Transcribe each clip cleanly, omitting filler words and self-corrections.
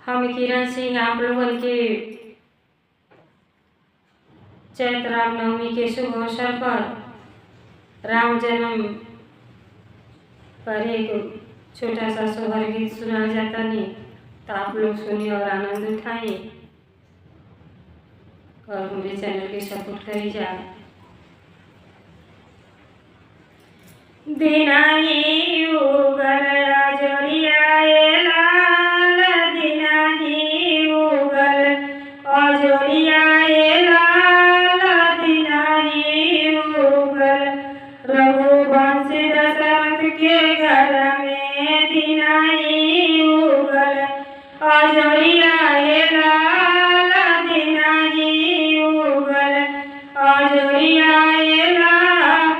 हम किरण सिंह आप लोगन के चैत्र रामनवमी के शुभ अवसर पर राम जन्म पर एक छोटा सा सोहर गीत सुना जाता नहीं, तो आप लोग सुनिए और आनंद उठाएं और हमारे चैनल के सपोर्ट करी जाए। दिनाही उगल अजोरियाए लाल, दिनाही उगल अजोरियाए लाल, दिनाही उगल रघुवंशी दशरथ के घर में, दिनाही उगल अजोरियाए लाल, दिनाही उगल अजोरियाए लाल,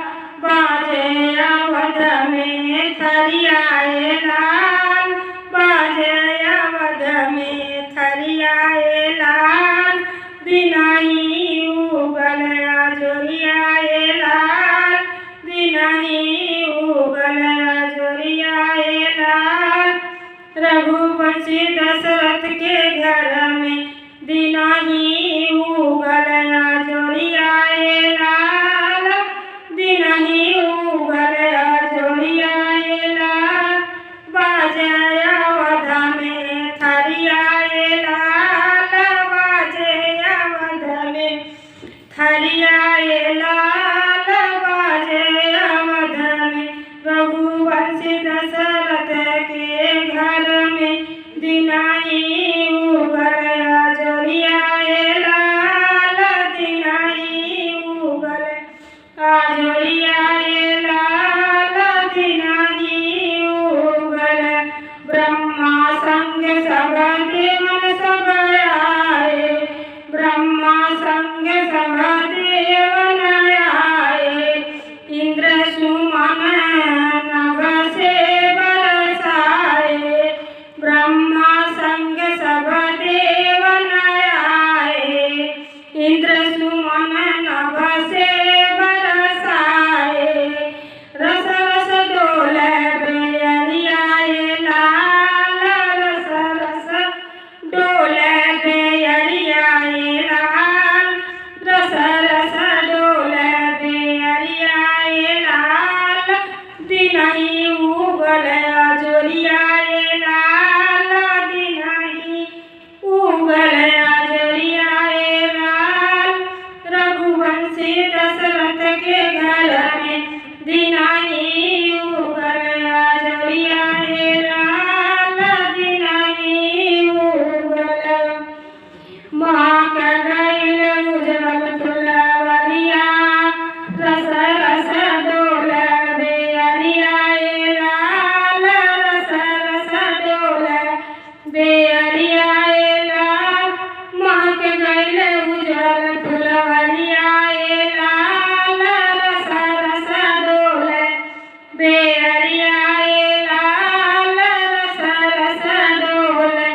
बाजे अवध में थरियाए लाल, बाजे अवध में थरियाए लाल, दिनाही उगल अजोरियाए लाल, दिनाही उगल अजोरियाए लाल, रघुवंशी दशरथ के घर में, दिनाही उगल अजोरियाए लाल, दिनाही उगल अजोरियाए लाल, बाजे अवध में थरियाए लाल, बाजे अवध में थरियाए लाल, बाजे अवध में रघुवंशी दशरथ के घर में, दिनाही उगल अजोरियाए लाल, दिनाही उगल अजोरियाए लाल, दिनाही उगल ब्रह्मा संग सब देवन सब आए, ब्रह्मा संग सब देवन आए, इंद्र सुमन नभ से बरसाए, ब्रह्मा संग सब देवन आए, इंद्र सुमन नभ से बरसाए, रस रस डोले बेअरियाए लाल, रस रस डोले बेअरियाए लाल, रस रस डोले बेअरियाए लाल, दिनाही उगल अजोरियाए लाल, दिनाही उगल अजोरियाए लाल, रघुवंशी दशरथ के घर में, दिनाही उगल अजोरियाए लाल, दिनाही उगल महक गइल उज्जवल फुलवरिया, रस रस डोले बेअरियाए लाल, रस रस डोले बेअरियाए लाल, महक गइल उज्जवल फुलवरियाए लाल, रस रस डोले बेअरियाए लाल, रस रस डोले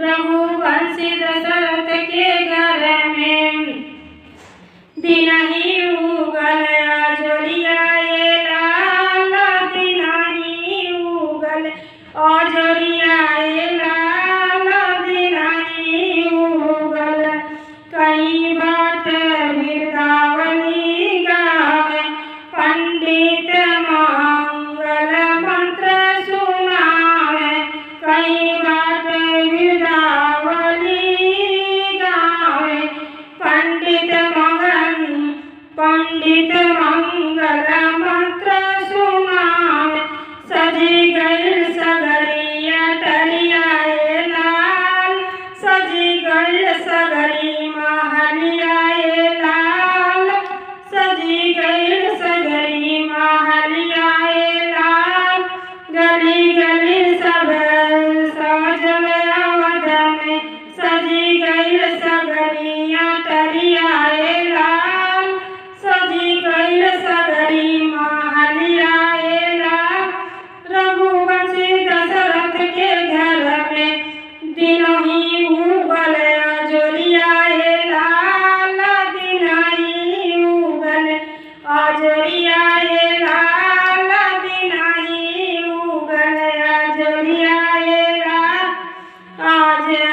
रघुवंशी दशरथ के घर में, दिनाही उगल अजोरियाए लाल, दिनाही उगल अजोरियाए लाल,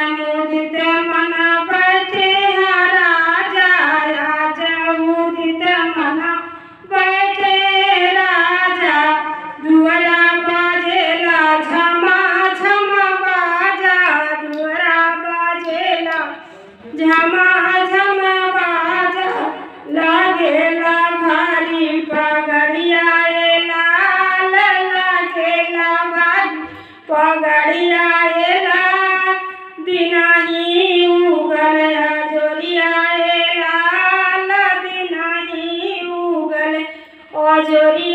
मुदित मन बैठे राजा, आज मुदित मन बैठे राजा, दुअरा बाजेला झमा झम बाजा, दुअरा बाजेला झमा झम बाजा, लागेला भारी पगड़िया लाल, लागेला भारी पगड़िया लाल, दिनही उगल अजोरिया लाल, दिनही उगल अजोरिया।